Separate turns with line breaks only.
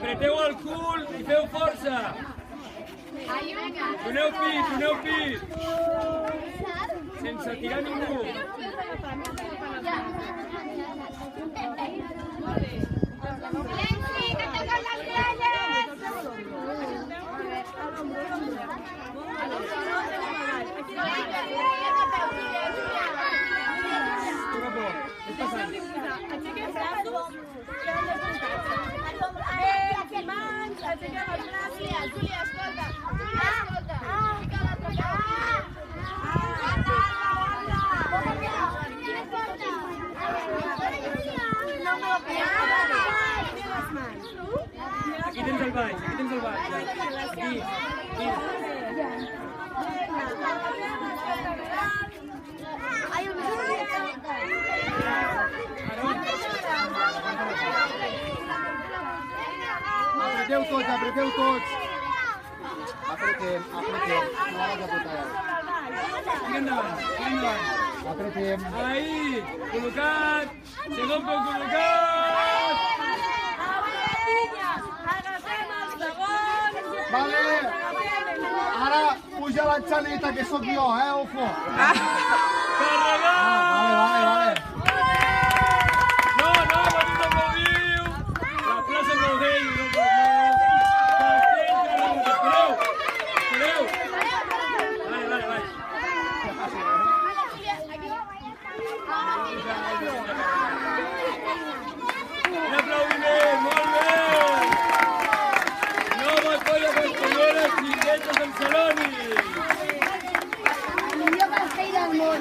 Apreteu el cul i feu força. Doneu pit. Sense tirar ningú.
Silenci, que toquen les gralles!
Aixequem braços. Mans, aixequem els braços.
Júlia, escolta.
Aquí tens el baix, Aquí.
Apreteu tots. Apretem.
Tira endavant.
Apretem.
Ahí, col·locat. Segon cop col·locat.
Agafem el segon.
Vale. Ara puja la xaneta, que sóc jo, ojo.
Carregat.
Vale.
No, petit aplaudiu. La plaça aplaudeix. Espereu. Vale. Un aplaudiment, molt bé. Nova colla castellera, Cinquetes en Celoni.
El millor castell del món.